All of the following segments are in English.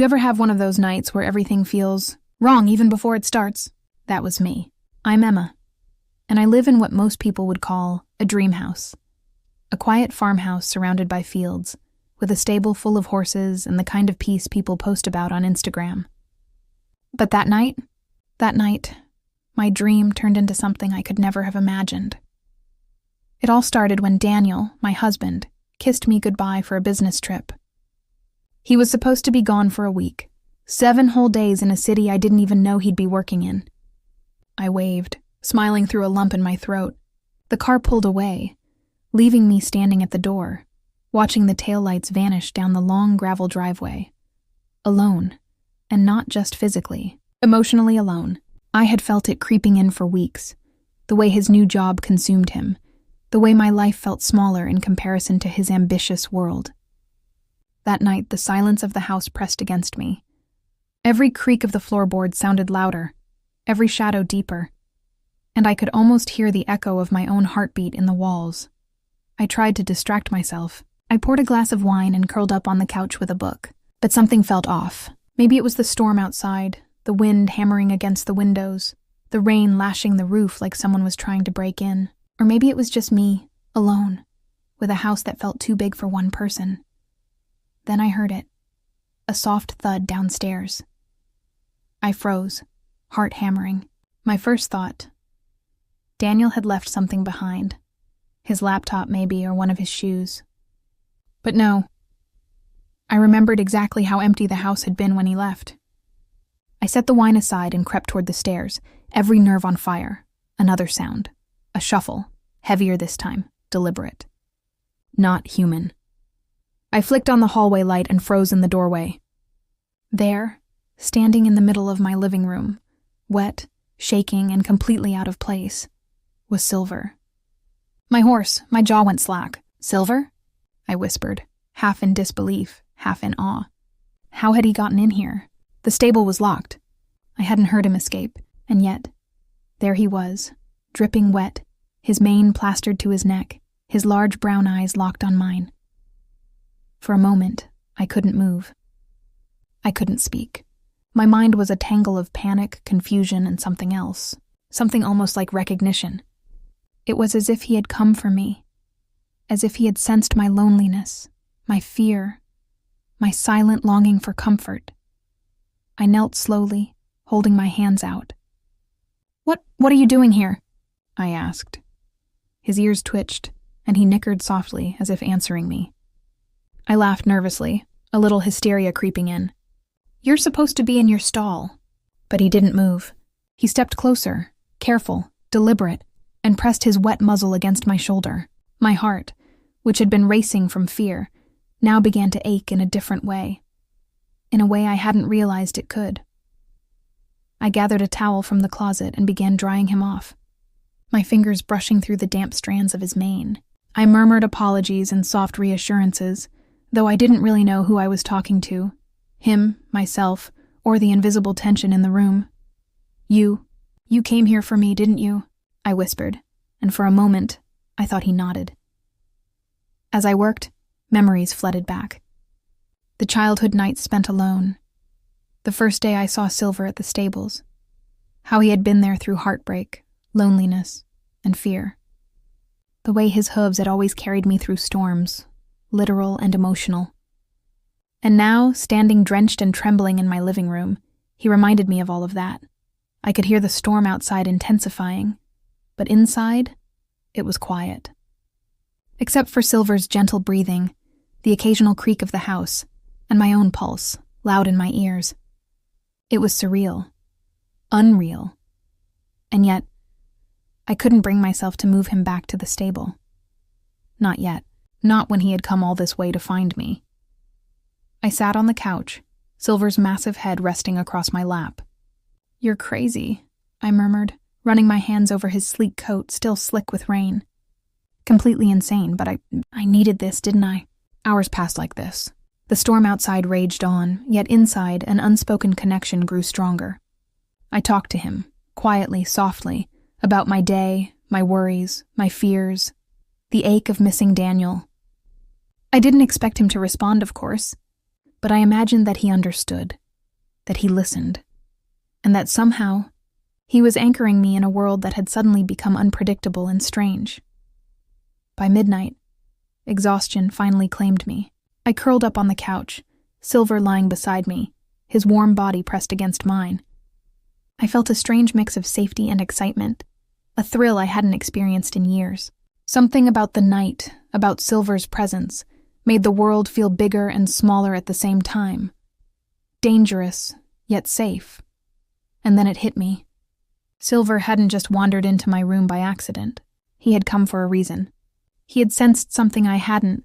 You ever have one of those nights where everything feels wrong even before it starts? That was me. I'm Emma, and I live in what most people would call a dream house. A quiet farmhouse surrounded by fields, with a stable full of horses and the kind of peace people post about on Instagram. But that night, my dream turned into something I could never have imagined. It all started when Daniel, my husband, kissed me goodbye for a business trip. He was supposed to be gone for a week, 7 whole days in a city I didn't even know he'd be working in. I waved, smiling through a lump in my throat. The car pulled away, leaving me standing at the door, watching the taillights vanish down the long gravel driveway. Alone, and not just physically, emotionally alone. I had felt it creeping in for weeks, the way his new job consumed him, the way my life felt smaller in comparison to his ambitious world. That night, the silence of the house pressed against me. Every creak of the floorboards sounded louder, every shadow deeper, and I could almost hear the echo of my own heartbeat in the walls. I tried to distract myself. I poured a glass of wine and curled up on the couch with a book, but something felt off. Maybe it was the storm outside, the wind hammering against the windows, the rain lashing the roof like someone was trying to break in, or maybe it was just me, alone, with a house that felt too big for one person. Then I heard it, a soft thud downstairs. I froze, heart hammering. My first thought, Daniel had left something behind. His laptop maybe, or one of his shoes. But no. I remembered exactly how empty the house had been when he left. I set the wine aside and crept toward the stairs, every nerve on fire. Another sound. A shuffle, heavier this time, deliberate. Not human. I flicked on the hallway light and froze in the doorway. There, standing in the middle of my living room, wet, shaking, and completely out of place, was Silver. My jaw went slack. Silver? I whispered, half in disbelief, half in awe. How had he gotten in here? The stable was locked. I hadn't heard him escape, and yet, there he was, dripping wet, his mane plastered to his neck, his large brown eyes locked on mine. For a moment, I couldn't move. I couldn't speak. My mind was a tangle of panic, confusion, and something else. Something almost like recognition. It was as if he had come for me. As if he had sensed my loneliness, my fear, my silent longing for comfort. I knelt slowly, holding my hands out. What are you doing here?" I asked. His ears twitched, and he nickered softly as if answering me. I laughed nervously, a little hysteria creeping in. "You're supposed to be in your stall." But he didn't move. He stepped closer, careful, deliberate, and pressed his wet muzzle against my shoulder. My heart, which had been racing from fear, now began to ache in a different way. In a way I hadn't realized it could. I gathered a towel from the closet and began drying him off, my fingers brushing through the damp strands of his mane. I murmured apologies and soft reassurances, though I didn't really know who I was talking to, him, myself, or the invisible tension in the room. You came here for me, didn't you?" I whispered, and for a moment, I thought he nodded. As I worked, memories flooded back. The childhood nights spent alone. The first day I saw Silver at the stables. How he had been there through heartbreak, loneliness, and fear. The way his hooves had always carried me through storms, literal and emotional. And now, standing drenched and trembling in my living room, he reminded me of all of that. I could hear the storm outside intensifying, but inside, it was quiet. Except for Silver's gentle breathing, the occasional creak of the house, and my own pulse, loud in my ears. It was surreal. Unreal. And yet, I couldn't bring myself to move him back to the stable. Not yet. Not when he had come all this way to find me. I sat on the couch, Silver's massive head resting across my lap. "You're crazy," I murmured, running my hands over his sleek coat still slick with rain. Completely insane, but I needed this, didn't I? Hours passed like this. The storm outside raged on, yet inside an unspoken connection grew stronger. I talked to him, quietly, softly, about my day, my worries, my fears, the ache of missing Daniel. I didn't expect him to respond, of course. But I imagined that he understood, that he listened, and that somehow he was anchoring me in a world that had suddenly become unpredictable and strange. By midnight, exhaustion finally claimed me. I curled up on the couch, Silver lying beside me, his warm body pressed against mine. I felt a strange mix of safety and excitement, a thrill I hadn't experienced in years. Something about the night, about Silver's presence, made the world feel bigger and smaller at the same time. Dangerous, yet safe. And then it hit me. Silver hadn't just wandered into my room by accident. He had come for a reason. He had sensed something I hadn't,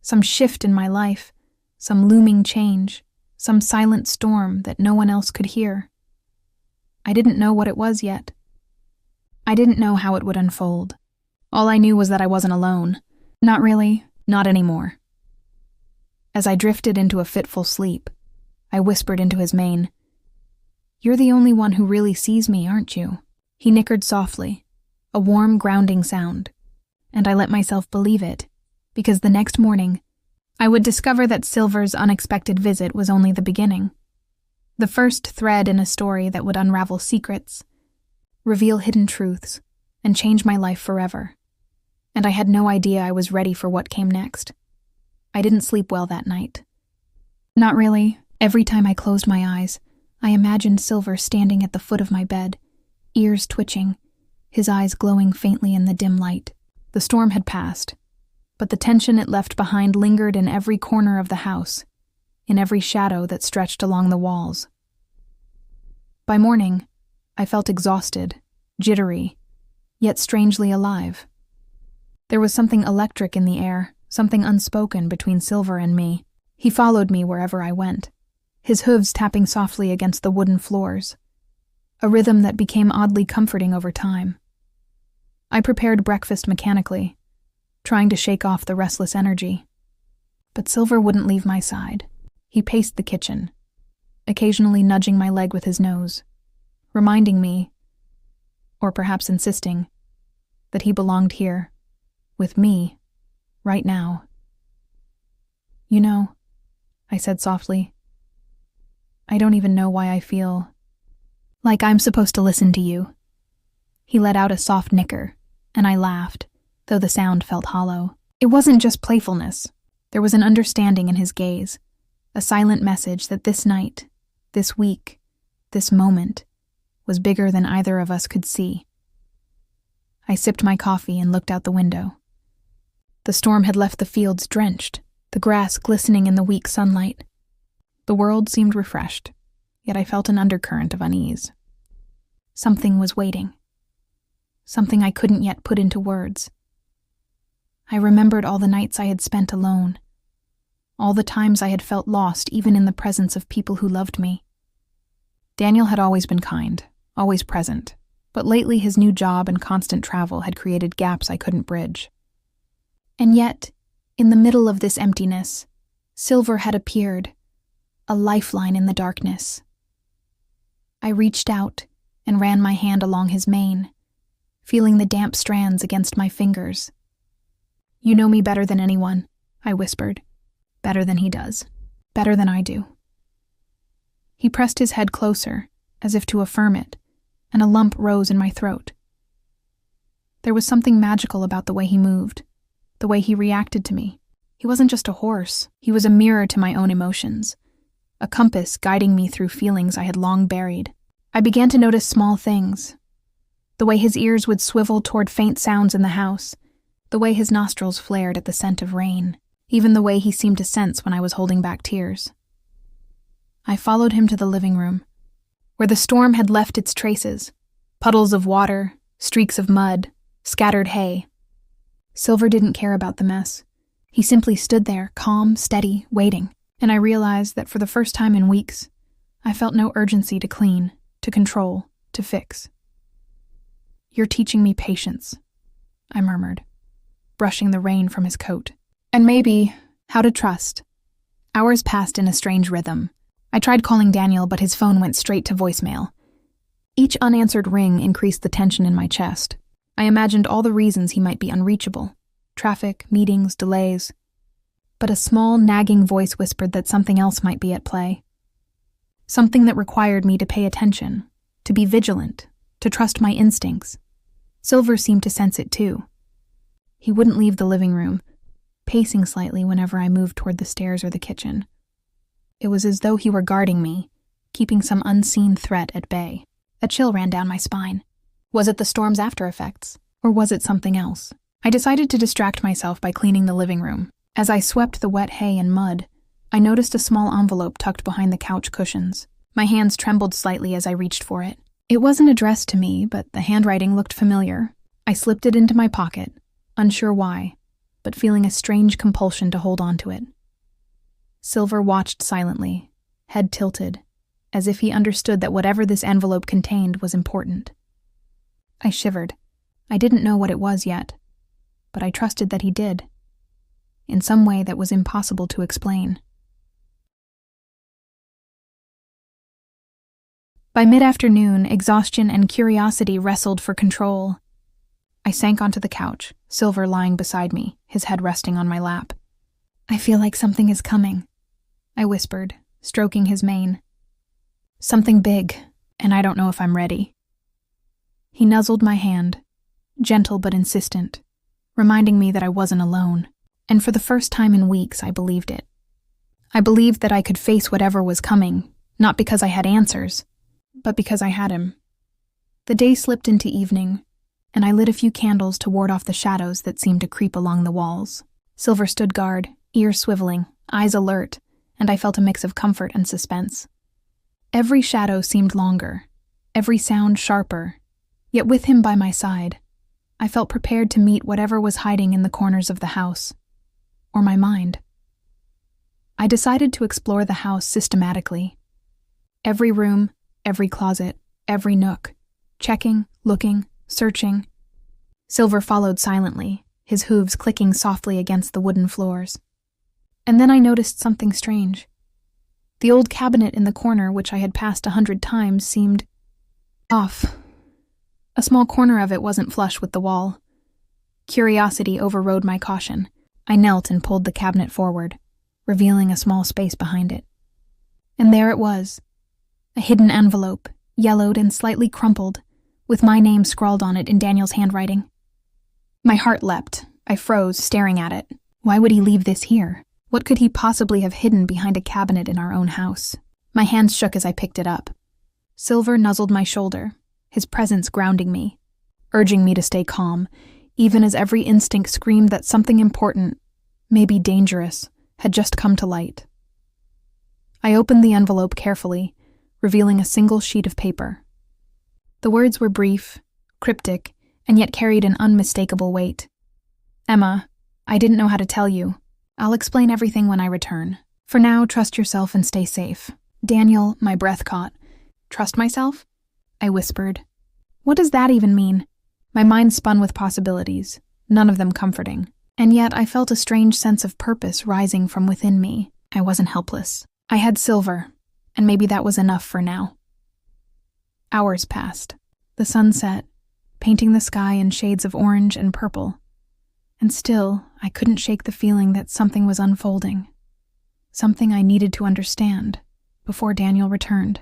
some shift in my life, some looming change, some silent storm that no one else could hear. I didn't know what it was yet. I didn't know how it would unfold. All I knew was that I wasn't alone. Not really, not anymore. As I drifted into a fitful sleep, I whispered into his mane, "You're the only one who really sees me, aren't you?" He nickered softly, a warm, grounding sound, and I let myself believe it, because the next morning, I would discover that Silver's unexpected visit was only the beginning. The first thread in a story that would unravel secrets, reveal hidden truths, and change my life forever. And I had no idea I was ready for what came next. I didn't sleep well that night. Not really. Every time I closed my eyes, I imagined Silver standing at the foot of my bed, ears twitching, his eyes glowing faintly in the dim light. The storm had passed, but the tension it left behind lingered in every corner of the house, in every shadow that stretched along the walls. By morning, I felt exhausted, jittery, yet strangely alive. There was something electric in the air, something unspoken between Silver and me. He followed me wherever I went, his hooves tapping softly against the wooden floors, a rhythm that became oddly comforting over time. I prepared breakfast mechanically, trying to shake off the restless energy. But Silver wouldn't leave my side. He paced the kitchen, occasionally nudging my leg with his nose, reminding me, or perhaps insisting, that he belonged here, with me, right now. "You know," I said softly, "I don't even know why I feel like I'm supposed to listen to you." He let out a soft nicker, and I laughed, though the sound felt hollow. It wasn't just playfulness. There was an understanding in his gaze, a silent message that this night, this week, this moment, was bigger than either of us could see. I sipped my coffee and looked out the window. The storm had left the fields drenched, the grass glistening in the weak sunlight. The world seemed refreshed, yet I felt an undercurrent of unease. Something was waiting. Something I couldn't yet put into words. I remembered all the nights I had spent alone, all the times I had felt lost even in the presence of people who loved me. Daniel had always been kind, always present, but lately his new job and constant travel had created gaps I couldn't bridge. And yet, in the middle of this emptiness, Silver had appeared, a lifeline in the darkness. I reached out and ran my hand along his mane, feeling the damp strands against my fingers. "You know me better than anyone," I whispered. "Better than he does. Better than I do." He pressed his head closer, as if to affirm it, and a lump rose in my throat. There was something magical about the way he moved, the way he reacted to me. He wasn't just a horse, he was a mirror to my own emotions, a compass guiding me through feelings I had long buried. I began to notice small things. The way his ears would swivel toward faint sounds in the house, the way his nostrils flared at the scent of rain, even the way he seemed to sense when I was holding back tears. I followed him to the living room, where the storm had left its traces, puddles of water, streaks of mud, scattered hay. Silver didn't care about the mess. He simply stood there, calm, steady, waiting, and I realized that for the first time in weeks, I felt no urgency to clean, to control, to fix. "You're teaching me patience," I murmured, brushing the rain from his coat. "And maybe, how to trust." Hours passed in a strange rhythm. I tried calling Daniel, but his phone went straight to voicemail. Each unanswered ring increased the tension in my chest. I imagined all the reasons he might be unreachable. Traffic, meetings, delays. but a small, nagging voice whispered that something else might be at play. Something that required me to pay attention, to be vigilant, to trust my instincts. Silver seemed to sense it too. He wouldn't leave the living room, pacing slightly whenever I moved toward the stairs or the kitchen. It was as though he were guarding me, keeping some unseen threat at bay. A chill ran down my spine. Was it the storm's after effects, or was it something else? I decided to distract myself by cleaning the living room. As I swept the wet hay and mud, I noticed a small envelope tucked behind the couch cushions. My hands trembled slightly as I reached for it. It wasn't addressed to me, but the handwriting looked familiar. I slipped it into my pocket, unsure why, but feeling a strange compulsion to hold on to it. Silver watched silently, head tilted, as if he understood that whatever this envelope contained was important. I shivered. I didn't know what it was yet, but I trusted that he did, in some way that was impossible to explain. By mid-afternoon, exhaustion and curiosity wrestled for control. I sank onto the couch, Silver lying beside me, his head resting on my lap. "I feel like something is coming," I whispered, stroking his mane. "Something big, and I don't know if I'm ready." He nuzzled my hand, gentle but insistent, reminding me that I wasn't alone, and for the first time in weeks I believed it. I believed that I could face whatever was coming, not because I had answers, but because I had him. The day slipped into evening, and I lit a few candles to ward off the shadows that seemed to creep along the walls. Silver stood guard, ears swiveling, eyes alert, and I felt a mix of comfort and suspense. Every shadow seemed longer, every sound sharper, yet with him by my side, I felt prepared to meet whatever was hiding in the corners of the house, or my mind. I decided to explore the house systematically. Every room, every closet, every nook, checking, looking, searching. Silver followed silently, his hooves clicking softly against the wooden floors. And then I noticed something strange. The old cabinet in the corner, which I had passed 100 times, seemed off. A small corner of it wasn't flush with the wall. Curiosity overrode my caution. I knelt and pulled the cabinet forward, revealing a small space behind it. And there it was. A hidden envelope, yellowed and slightly crumpled, with my name scrawled on it in Daniel's handwriting. My heart leapt. I froze, staring at it. Why would he leave this here? What could he possibly have hidden behind a cabinet in our own house? My hands shook as I picked it up. Silver nuzzled my shoulder, his presence grounding me, urging me to stay calm, even as every instinct screamed that something important, maybe dangerous, had just come to light. I opened the envelope carefully, revealing a single sheet of paper. The words were brief, cryptic, and yet carried an unmistakable weight. "Emma, I didn't know how to tell you. I'll explain everything when I return. For now, trust yourself and stay safe. Daniel," my breath caught. "Trust myself?" I whispered. What does that even mean? My mind spun with possibilities, none of them comforting. And yet I felt a strange sense of purpose rising from within me. I wasn't helpless. I had Silver, and maybe that was enough for now. Hours passed. The sun set, painting the sky in shades of orange and purple. And still, I couldn't shake the feeling that something was unfolding. Something I needed to understand before Daniel returned.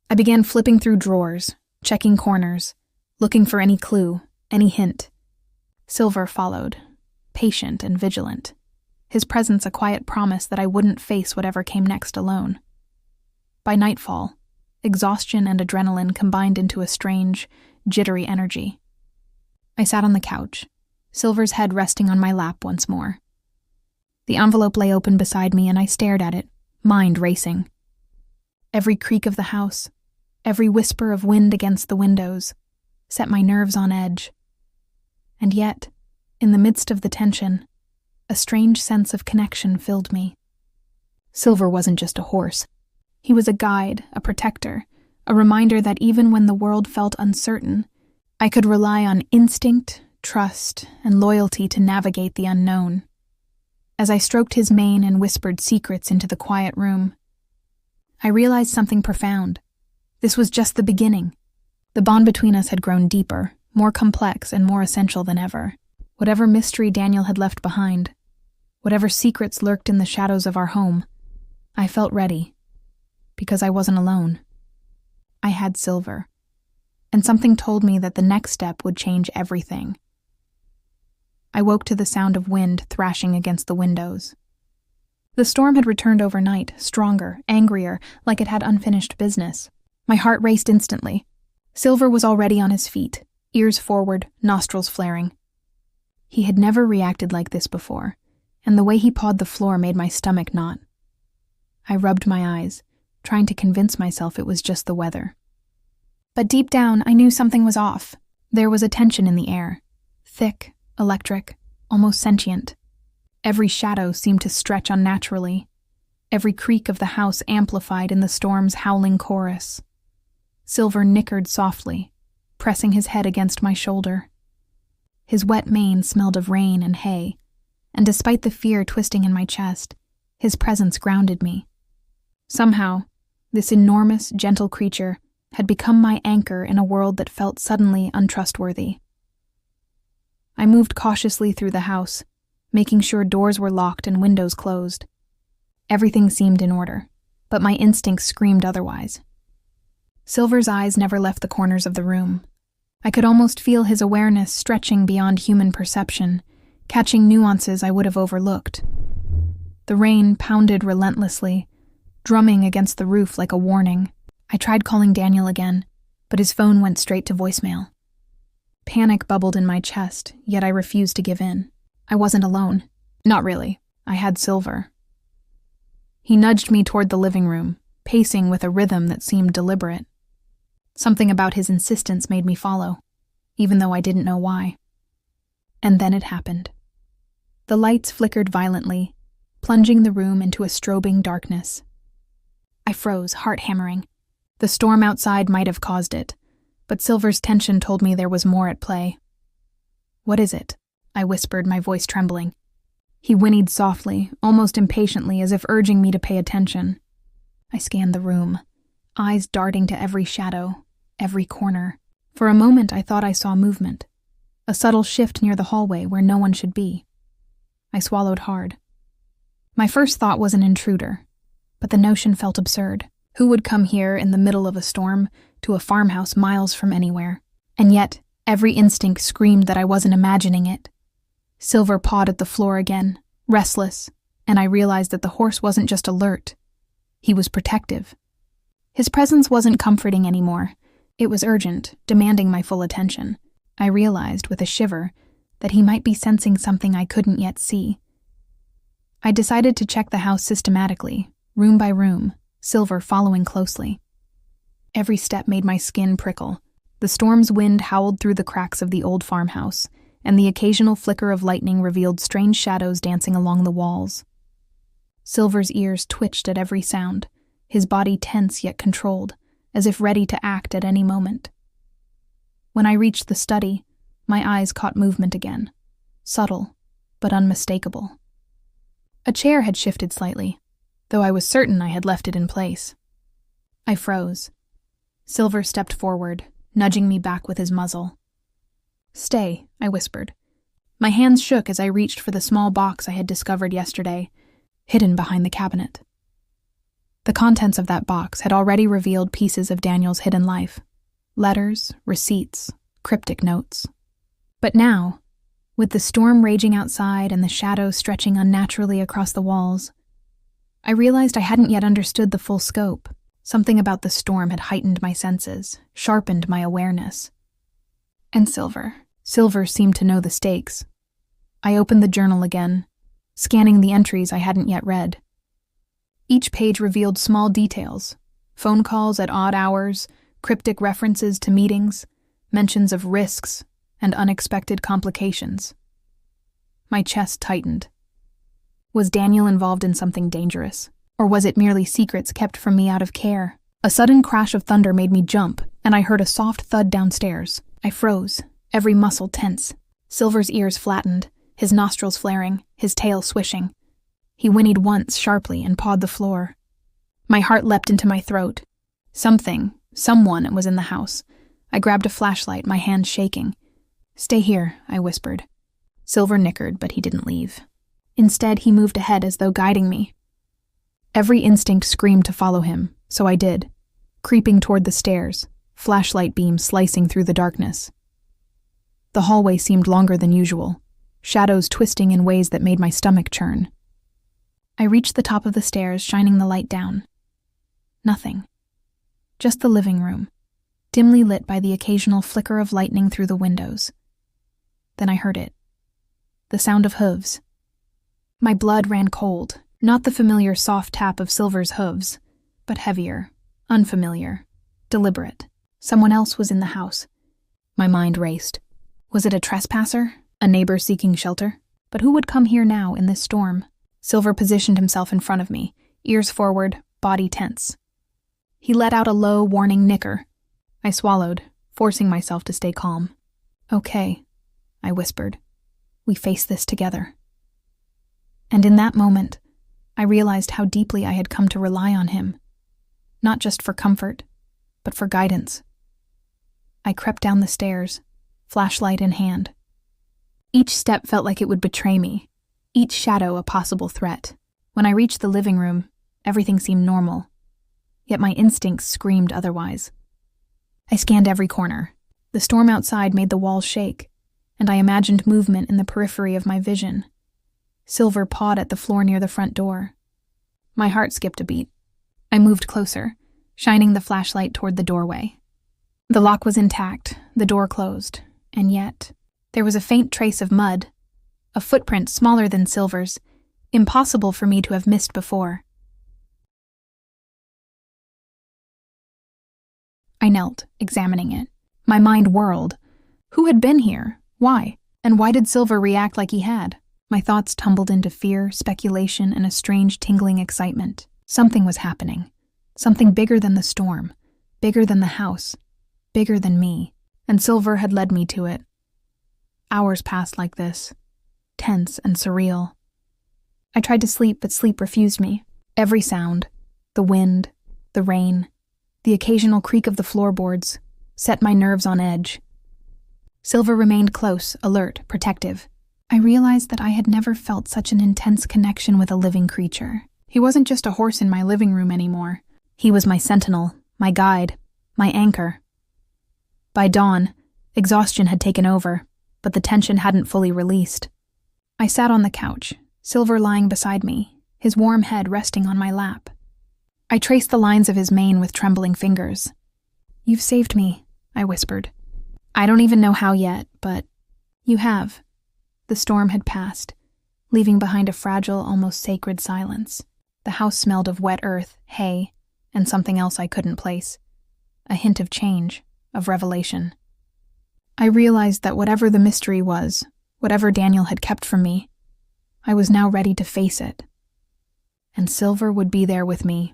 I began flipping through drawers, checking corners, looking for any clue, any hint. Silver followed, patient and vigilant, his presence a quiet promise that I wouldn't face whatever came next alone. By nightfall, exhaustion and adrenaline combined into a strange, jittery energy. I sat on the couch, Silver's head resting on my lap once more. The envelope lay open beside me and I stared at it, mind racing. Every creak of the house, every whisper of wind against the windows, set my nerves on edge. And yet, in the midst of the tension, a strange sense of connection filled me. Silver wasn't just a horse. He was a guide, a protector, a reminder that even when the world felt uncertain, I could rely on instinct, trust, and loyalty to navigate the unknown. As I stroked his mane and whispered secrets into the quiet room, I realized something profound. This was just the beginning. The bond between us had grown deeper, more complex, and more essential than ever. Whatever mystery Daniel had left behind, Whatever secrets lurked in the shadows of our home, I felt ready, because I wasn't alone. I had Silver, and something told me that the next step would change everything. I woke to the sound of wind thrashing against the windows. The storm had returned overnight, stronger, angrier, like it had unfinished business. My heart raced instantly. Silver was already on his feet, ears forward, nostrils flaring. He had never reacted like this before, and the way he pawed the floor made my stomach knot. I rubbed my eyes, trying to convince myself it was just the weather. But deep down, I knew something was off. There was a tension in the air, thick, electric, almost sentient. Every shadow seemed to stretch unnaturally. Every creak of the house amplified in the storm's howling chorus. Silver nickered softly, pressing his head against my shoulder. His wet mane smelled of rain and hay, and despite the fear twisting in my chest, his presence grounded me. Somehow, this enormous, gentle creature had become my anchor in a world that felt suddenly untrustworthy. I moved cautiously through the house, making sure doors were locked and windows closed. Everything seemed in order, but my instincts screamed otherwise. Silver's eyes never left the corners of the room. I could almost feel his awareness stretching beyond human perception, catching nuances I would have overlooked. The rain pounded relentlessly, drumming against the roof like a warning. I tried calling Daniel again, but his phone went straight to voicemail. Panic bubbled in my chest, yet I refused to give in. I wasn't alone. Not really. I had Silver. He nudged me toward the living room, pacing with a rhythm that seemed deliberate. Something about his insistence made me follow, even though I didn't know why. And then it happened. The lights flickered violently, plunging the room into a strobing darkness. I froze, heart hammering. The storm outside might have caused it, but Silver's tension told me there was more at play. "What is it?" I whispered, my voice trembling. He whinnied softly, almost impatiently, as if urging me to pay attention. I scanned the room, eyes darting to every shadow, every corner. For a moment I thought I saw movement, a subtle shift near the hallway where no one should be. I swallowed hard. My first thought was an intruder, but the notion felt absurd. Who would come here in the middle of a storm to a farmhouse miles from anywhere? And yet, every instinct screamed that I wasn't imagining it. Silver pawed at the floor again, restless, and I realized that the horse wasn't just alert. He was protective. His presence wasn't comforting anymore. It was urgent, demanding my full attention. I realized, with a shiver, that he might be sensing something I couldn't yet see. I decided to check the house systematically, room by room, Silver following closely. Every step made my skin prickle. The storm's wind howled through the cracks of the old farmhouse, and the occasional flicker of lightning revealed strange shadows dancing along the walls. Silver's ears twitched at every sound, his body tense yet controlled, as if ready to act at any moment. When I reached the study, my eyes caught movement again, subtle but unmistakable. A chair had shifted slightly, though I was certain I had left it in place. I froze. Silver stepped forward, nudging me back with his muzzle. "Stay," I whispered. My hands shook as I reached for the small box I had discovered yesterday, hidden behind the cabinet. The contents of that box had already revealed pieces of Daniel's hidden life. Letters, receipts, cryptic notes. But now, with the storm raging outside and the shadows stretching unnaturally across the walls, I realized I hadn't yet understood the full scope. Something about the storm had heightened my senses, sharpened my awareness. And Silver. Silver seemed to know the stakes. I opened the journal again, scanning the entries I hadn't yet read. Each page revealed small details, phone calls at odd hours, cryptic references to meetings, mentions of risks, and unexpected complications. My chest tightened. Was Daniel involved in something dangerous? Or was it merely secrets kept from me out of care? A sudden crash of thunder made me jump, and I heard a soft thud downstairs. I froze, every muscle tense. Silver's ears flattened, his nostrils flaring, his tail swishing. He whinnied once sharply and pawed the floor. My heart leapt into my throat. Someone was in the house. I grabbed a flashlight, my hands shaking. "Stay here," I whispered. Silver nickered, but he didn't leave. Instead, he moved ahead as though guiding me. Every instinct screamed to follow him, so I did, creeping toward the stairs, flashlight beams slicing through the darkness. The hallway seemed longer than usual, shadows twisting in ways that made my stomach churn. I reached the top of the stairs, shining the light down. Nothing. Just the living room, dimly lit by the occasional flicker of lightning through the windows. Then I heard it. The sound of hooves. My blood ran cold, not the familiar soft tap of Silver's hooves, but heavier, unfamiliar, deliberate. Someone else was in the house. My mind raced. Was it a trespasser? A neighbor seeking shelter? But who would come here now in this storm? Silver positioned himself in front of me, ears forward, body tense. He let out a low, warning nicker. I swallowed, forcing myself to stay calm. "Okay," I whispered. "We face this together." And in that moment, I realized how deeply I had come to rely on him. Not just for comfort, but for guidance. I crept down the stairs, flashlight in hand. Each step felt like it would betray me, each shadow a possible threat. When I reached the living room, everything seemed normal, yet my instincts screamed otherwise. I scanned every corner. The storm outside made the walls shake, and I imagined movement in the periphery of my vision. Silver pawed at the floor near the front door. My heart skipped a beat. I moved closer, shining the flashlight toward the doorway. The lock was intact, the door closed, and yet there was a faint trace of mud, a footprint smaller than Silver's, impossible for me to have missed before. I knelt, examining it. My mind whirled. Who had been here? Why? And why did Silver react like he had? My thoughts tumbled into fear, speculation, and a strange tingling excitement. Something was happening. Something bigger than the storm, bigger than the house, bigger than me. And Silver had led me to it. Hours passed like this, tense and surreal. I tried to sleep, but sleep refused me. Every sound, the wind, the rain, the occasional creak of the floorboards, set my nerves on edge. Silver remained close, alert, protective. I realized that I had never felt such an intense connection with a living creature. He wasn't just a horse in my living room anymore. He was my sentinel, my guide, my anchor. By dawn, exhaustion had taken over, but the tension hadn't fully released. I sat on the couch, Silver lying beside me, his warm head resting on my lap. I traced the lines of his mane with trembling fingers. "You've saved me," I whispered. "I don't even know how yet, but you have." The storm had passed, leaving behind a fragile, almost sacred silence. The house smelled of wet earth, hay, and something else I couldn't place. A hint of change, of revelation. I realized that whatever the mystery was, whatever Daniel had kept from me, I was now ready to face it. And Silver would be there with me,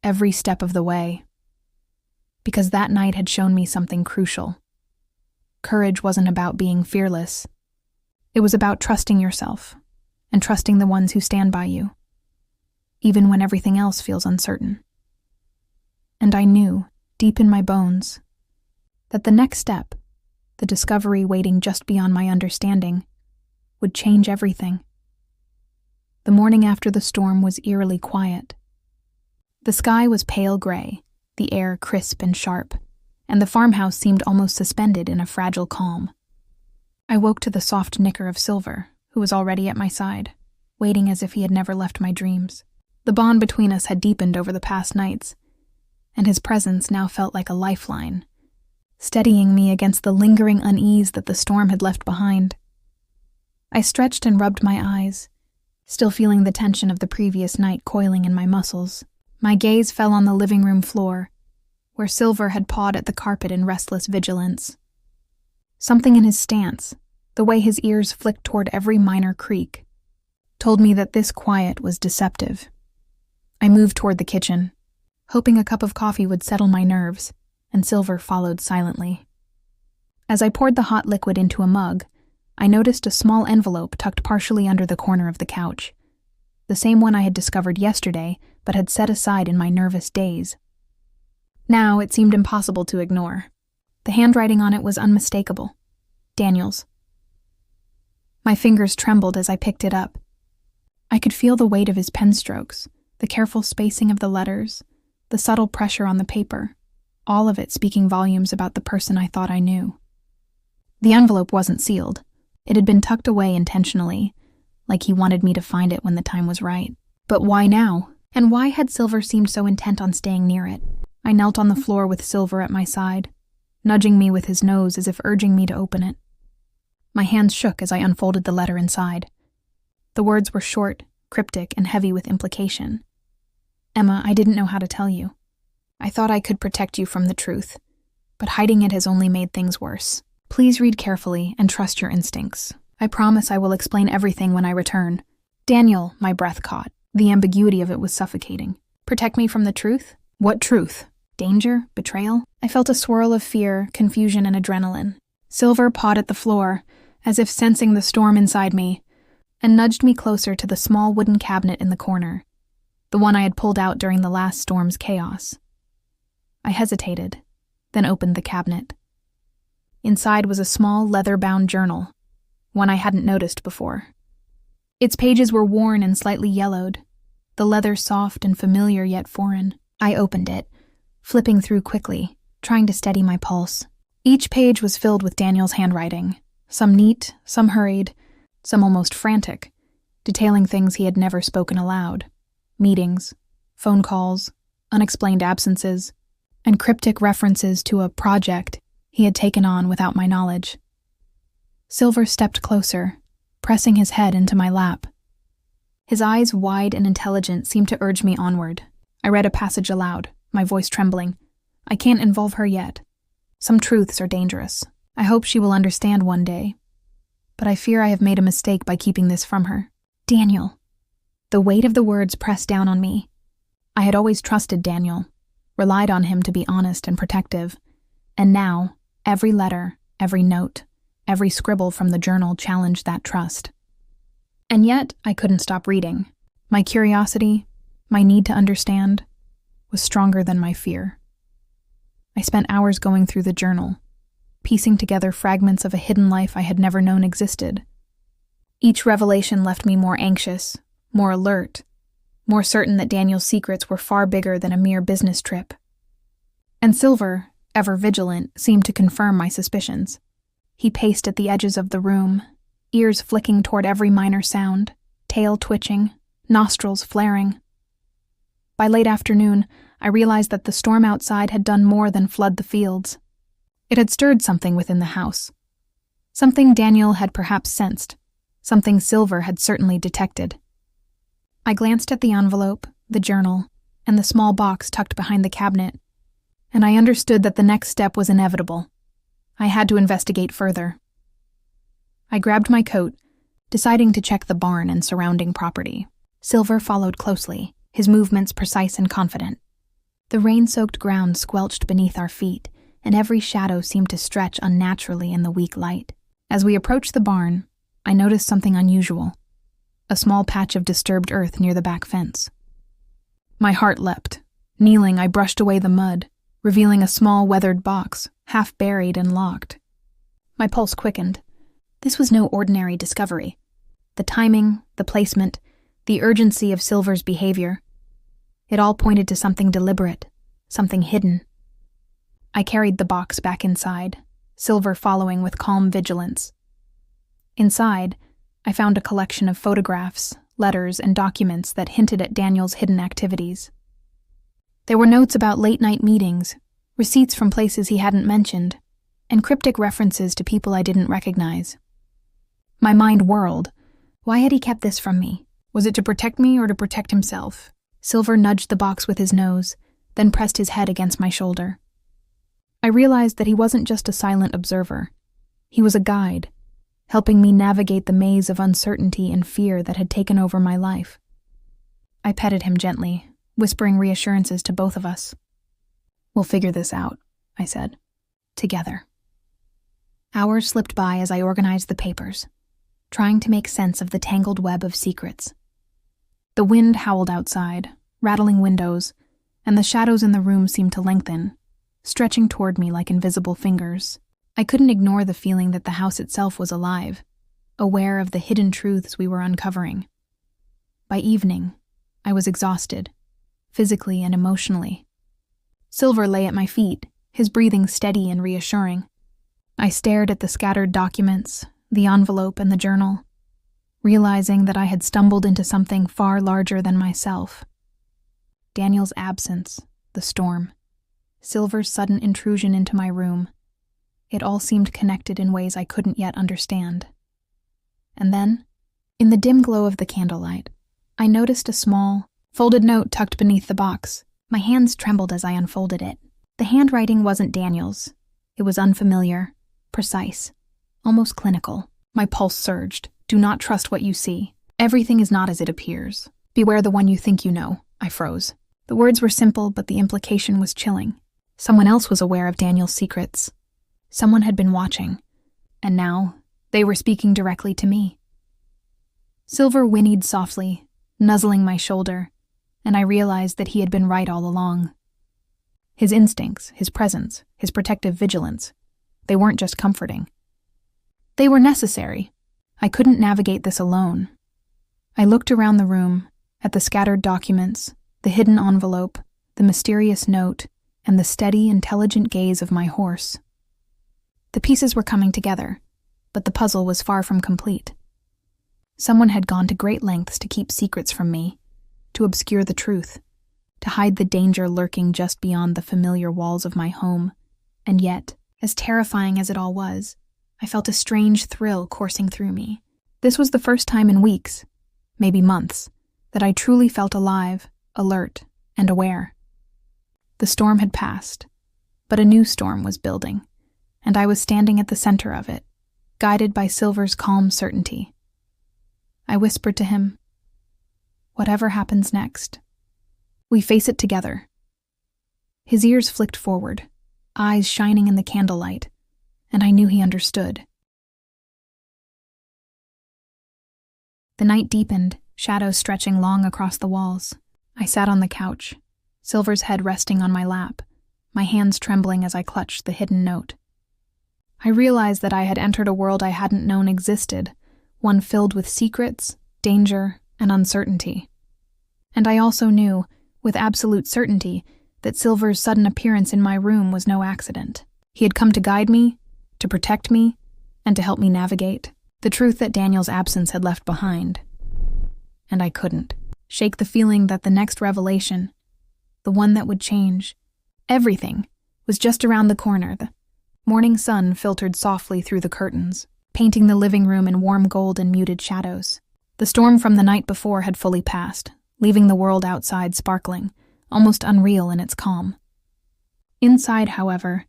every step of the way. Because that night had shown me something crucial. Courage wasn't about being fearless. It was about trusting yourself, and trusting the ones who stand by you, even when everything else feels uncertain. And I knew, deep in my bones, that the next step, the discovery waiting just beyond my understanding, would change everything. The morning after the storm was eerily quiet. The sky was pale gray, the air crisp and sharp, and the farmhouse seemed almost suspended in a fragile calm. I woke to the soft nicker of Silver, who was already at my side, waiting as if he had never left my dreams. The bond between us had deepened over the past nights, and his presence now felt like a lifeline, steadying me against the lingering unease that the storm had left behind. I stretched and rubbed my eyes, still feeling the tension of the previous night coiling in my muscles. My gaze fell on the living room floor, where Silver had pawed at the carpet in restless vigilance. Something in his stance, the way his ears flicked toward every minor creak, told me that this quiet was deceptive. I moved toward the kitchen, hoping a cup of coffee would settle my nerves, and Silver followed silently. As I poured the hot liquid into a mug, I noticed a small envelope tucked partially under the corner of the couch, the same one I had discovered yesterday but had set aside in my nervous daze. Now it seemed impossible to ignore. The handwriting on it was unmistakable. Daniel's. My fingers trembled as I picked it up, I could feel the weight of his pen strokes, the careful spacing of the letters, the subtle pressure on the paper, all of it speaking volumes about the person I thought I knew. The envelope wasn't sealed. It had been tucked away intentionally, like he wanted me to find it when the time was right. But why now? And why had Silver seemed so intent on staying near it? I knelt on the floor with Silver at my side, nudging me with his nose as if urging me to open it. My hands shook as I unfolded the letter inside. The words were short, cryptic, and heavy with implication. Emma, I didn't know how to tell you. I thought I could protect you from the truth, but hiding it has only made things worse. Please read carefully and trust your instincts. I promise I will explain everything when I return. Daniel, my breath caught. The ambiguity of it was suffocating. Protect me from the truth? What truth? Danger? Betrayal? I felt a swirl of fear, confusion, and adrenaline. Silver pawed at the floor, as if sensing the storm inside me, and nudged me closer to the small wooden cabinet in the corner, the one I had pulled out during the last storm's chaos. I hesitated, then opened the cabinet. Inside was a small leather-bound journal, one I hadn't noticed before. Its pages were worn and slightly yellowed, the leather soft and familiar yet foreign. I opened it, flipping through quickly, trying to steady my pulse. Each page was filled with Daniel's handwriting, some neat, some hurried, some almost frantic, detailing things he had never spoken aloud. Meetings, phone calls, unexplained absences, and cryptic references to a project he had taken on without my knowledge. Silver stepped closer, pressing his head into my lap. His eyes, wide and intelligent, seemed to urge me onward. I read a passage aloud, my voice trembling. I can't involve her yet. Some truths are dangerous. I hope she will understand one day. But I fear I have made a mistake by keeping this from her. Daniel. The weight of the words pressed down on me. I had always trusted Daniel, relied on him to be honest and protective, and now, every letter, every note, every scribble from the journal challenged that trust. And yet, I couldn't stop reading. My curiosity, my need to understand, was stronger than my fear. I spent hours going through the journal, piecing together fragments of a hidden life I had never known existed. Each revelation left me more anxious, more alert, more certain that Daniel's secrets were far bigger than a mere business trip. And Silver, ever vigilant, seemed to confirm my suspicions. He paced at the edges of the room, ears flicking toward every minor sound, tail twitching, nostrils flaring. By late afternoon, I realized that the storm outside had done more than flood the fields. It had stirred something within the house. Something Daniel had perhaps sensed, something Silver had certainly detected. I glanced at the envelope, the journal, and the small box tucked behind the cabinet, and I understood that the next step was inevitable. I had to investigate further. I grabbed my coat, deciding to check the barn and surrounding property. Silver followed closely, his movements precise and confident. The rain-soaked ground squelched beneath our feet, and every shadow seemed to stretch unnaturally in the weak light. As we approached the barn, I noticed something unusual. A small patch of disturbed earth near the back fence. My heart leapt. Kneeling, I brushed away the mud, revealing a small weathered box, half buried and locked. My pulse quickened. This was no ordinary discovery. The timing, the placement, the urgency of Silver's behavior. It all pointed to something deliberate, something hidden. I carried the box back inside, Silver following with calm vigilance. Inside, I found a collection of photographs, letters, and documents that hinted at Daniel's hidden activities. There were notes about late-night meetings, receipts from places he hadn't mentioned, and cryptic references to people I didn't recognize. My mind whirled. Why had he kept this from me? Was it to protect me or to protect himself? Silver nudged the box with his nose, then pressed his head against my shoulder. I realized that he wasn't just a silent observer. He was a guide, helping me navigate the maze of uncertainty and fear that had taken over my life. I petted him gently, whispering reassurances to both of us. We'll figure this out, I said. Together. Hours slipped by as I organized the papers, trying to make sense of the tangled web of secrets. The wind howled outside, rattling windows, and the shadows in the room seemed to lengthen, stretching toward me like invisible fingers. I couldn't ignore the feeling that the house itself was alive, aware of the hidden truths we were uncovering. By evening, I was exhausted, physically and emotionally. Silver lay at my feet, his breathing steady and reassuring. I stared at the scattered documents, the envelope and the journal, realizing that I had stumbled into something far larger than myself. Daniel's absence, the storm, Silver's sudden intrusion into my room. It all seemed connected in ways I couldn't yet understand. And then, in the dim glow of the candlelight, I noticed a small, folded note tucked beneath the box. My hands trembled as I unfolded it. The handwriting wasn't Daniel's. It was unfamiliar, precise, almost clinical. My pulse surged. "Do not trust what you see. Everything is not as it appears. Beware the one you think you know." I froze. The words were simple, but the implication was chilling. Someone else was aware of Daniel's secrets. Someone had been watching, and now they were speaking directly to me. Silver whinnied softly, nuzzling my shoulder, and I realized that he had been right all along. His instincts, his presence, his protective vigilance, they weren't just comforting. They were necessary. I couldn't navigate this alone. I looked around the room, at the scattered documents, the hidden envelope, the mysterious note, and the steady, intelligent gaze of my horse. The pieces were coming together, but the puzzle was far from complete. Someone had gone to great lengths to keep secrets from me, to obscure the truth, to hide the danger lurking just beyond the familiar walls of my home. And yet, as terrifying as it all was, I felt a strange thrill coursing through me. This was the first time in weeks, maybe months, that I truly felt alive, alert, and aware. The storm had passed, but a new storm was building, and I was standing at the center of it, guided by Silver's calm certainty. I whispered to him, "Whatever happens next, we face it together." His ears flicked forward, eyes shining in the candlelight, and I knew he understood. The night deepened, shadows stretching long across the walls. I sat on the couch, Silver's head resting on my lap, my hands trembling as I clutched the hidden note. I realized that I had entered a world I hadn't known existed, one filled with secrets, danger, and uncertainty. And I also knew, with absolute certainty, that Silver's sudden appearance in my room was no accident. He had come to guide me, to protect me, and to help me navigate the truth that Daniel's absence had left behind. And I couldn't shake the feeling that the next revelation, the one that would change everything, was just around the corner. The morning sun filtered softly through the curtains, painting the living room in warm gold and muted shadows. The storm from the night before had fully passed, leaving the world outside sparkling, almost unreal in its calm. Inside, however,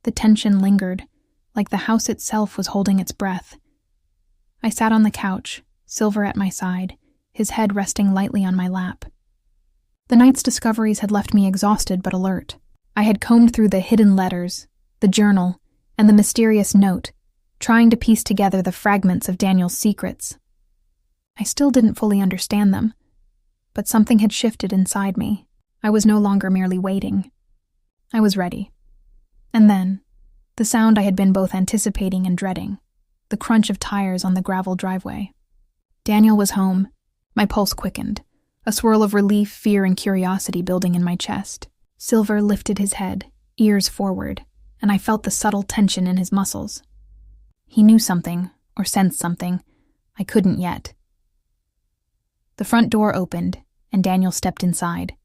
the tension lingered, like the house itself was holding its breath. I sat on the couch, Silver at my side, his head resting lightly on my lap. The night's discoveries had left me exhausted but alert. I had combed through the hidden letters, the journal, and the mysterious note, trying to piece together the fragments of Daniel's secrets. I still didn't fully understand them, but something had shifted inside me. I was no longer merely waiting. I was ready. And then, the sound I had been both anticipating and dreading, the crunch of tires on the gravel driveway. Daniel was home. My pulse quickened, a swirl of relief, fear, and curiosity building in my chest. Silver lifted his head, ears forward, and I felt the subtle tension in his muscles. He knew something, or sensed something, I couldn't yet. The front door opened, and Daniel stepped inside.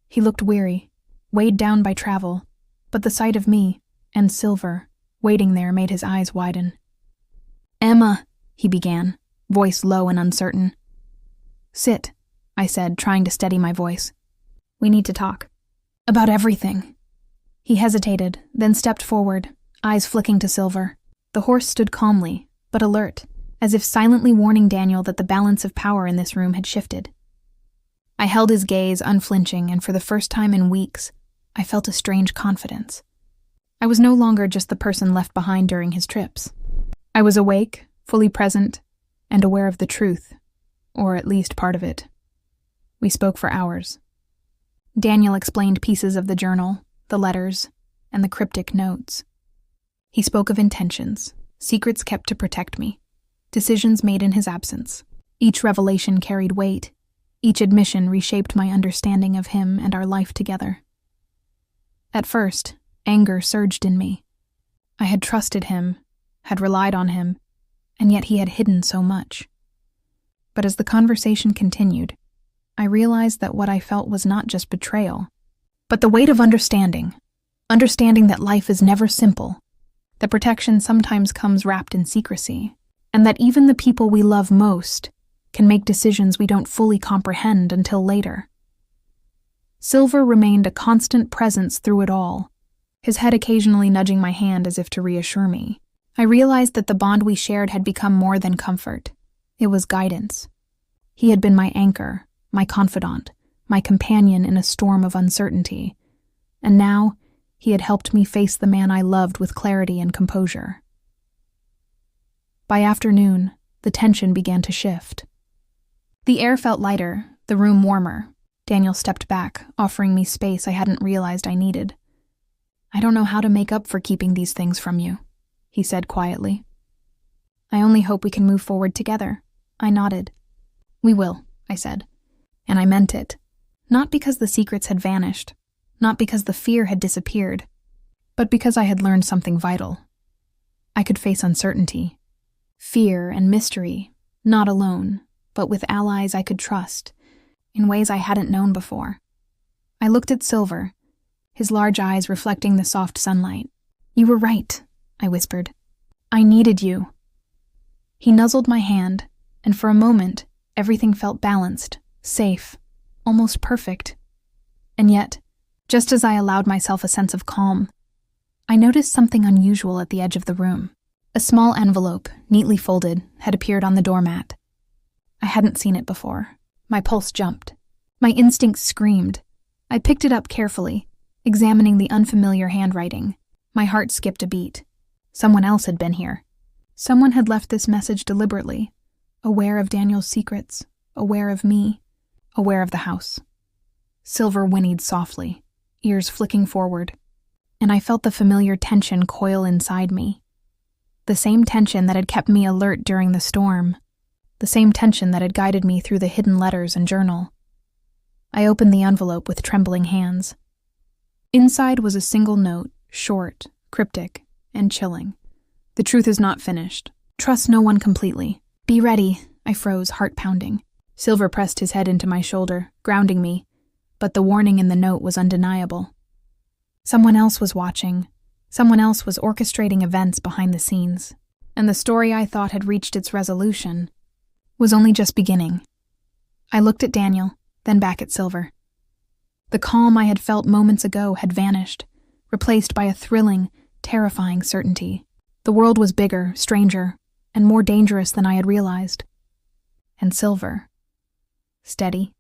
He looked weary, weighed down by travel, but the sight of me, and Silver, waiting there made his eyes widen. "Emma," he began, voice low and uncertain. "Sit," I said, trying to steady my voice. "We need to talk. About everything." He hesitated, then stepped forward, eyes flicking to Silver. The horse stood calmly, but alert, as if silently warning Daniel that the balance of power in this room had shifted. I held his gaze unflinching, and for the first time in weeks, I felt a strange confidence. I was no longer just the person left behind during his trips. I was awake, fully present, and aware of the truth, or at least part of it. We spoke for hours. Daniel explained pieces of the journal, the letters, and the cryptic notes. He spoke of intentions, secrets kept to protect me, decisions made in his absence. Each revelation carried weight, Each admission reshaped my understanding of him and our life together. At first, anger surged in me. I had trusted him, had relied on him, and yet he had hidden so much. But as the conversation continued, I realized that what I felt was not just betrayal, but the weight of understanding that life is never simple, that protection sometimes comes wrapped in secrecy, and that even the people we love most can make decisions we don't fully comprehend until later. Silver remained a constant presence through it all, his head occasionally nudging my hand as if to reassure me. I realized that the bond we shared had become more than comfort. It was guidance. He had been my anchor, my confidant, my companion in a storm of uncertainty, and now he had helped me face the man I loved with clarity and composure. By afternoon, the tension began to shift. The air felt lighter, the room warmer. Daniel stepped back, offering me space I hadn't realized I needed. "I don't know how to make up for keeping these things from you," he said quietly. "I only hope we can move forward together." I nodded. "We will," I said. And I meant it. Not because the secrets had vanished, not because the fear had disappeared, but because I had learned something vital. I could face uncertainty, fear and mystery, not alone, but with allies I could trust, in ways I hadn't known before. I looked at Silver, his large eyes reflecting the soft sunlight. "You were right," I whispered. "I needed you." He nuzzled my hand, and for a moment, everything felt balanced, safe, almost perfect. And yet, just as I allowed myself a sense of calm, I noticed something unusual at the edge of the room. A small envelope, neatly folded, had appeared on the doormat. I hadn't seen it before. My pulse jumped. My instincts screamed. I picked it up carefully, examining the unfamiliar handwriting. My heart skipped a beat. Someone else had been here. Someone had left this message deliberately, aware of Daniel's secrets, aware of me, aware of the house. Silver whinnied softly, ears flicking forward, and I felt the familiar tension coil inside me. The same tension that had kept me alert during the storm. The same tension that had guided me through the hidden letters and journal. I opened the envelope with trembling hands. Inside was a single note, short, cryptic, and chilling. "The truth is not finished. Trust no one completely. Be ready." I froze, heart pounding. Silver pressed his head into my shoulder, grounding me, but the warning in the note was undeniable. Someone else was watching. Someone else was orchestrating events behind the scenes, and the story I thought had reached its resolution was only just beginning. I looked at Daniel, then back at Silver. The calm I had felt moments ago had vanished, replaced by a thrilling, terrifying certainty. The world was bigger, stranger, and more dangerous than I had realized. And Silver, steady,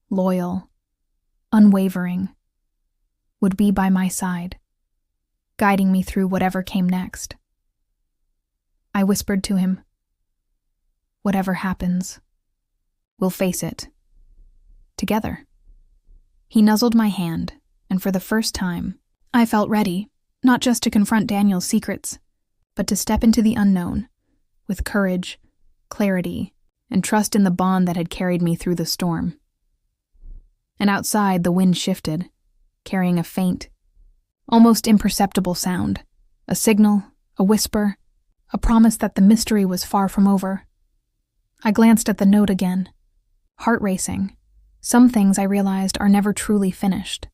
loyal, unwavering, would be by my side, guiding me through whatever came next. I whispered to him, "Whatever happens, we'll face it. Together." He nuzzled my hand, and for the first time, I felt ready, not just to confront Daniel's secrets, but to step into the unknown, with courage, clarity, and trust in the bond that had carried me through the storm. And outside, the wind shifted, carrying a faint, almost imperceptible sound, a signal, a whisper, a promise that the mystery was far from over. I glanced at the note again, heart racing. Some things I realized are never truly finished.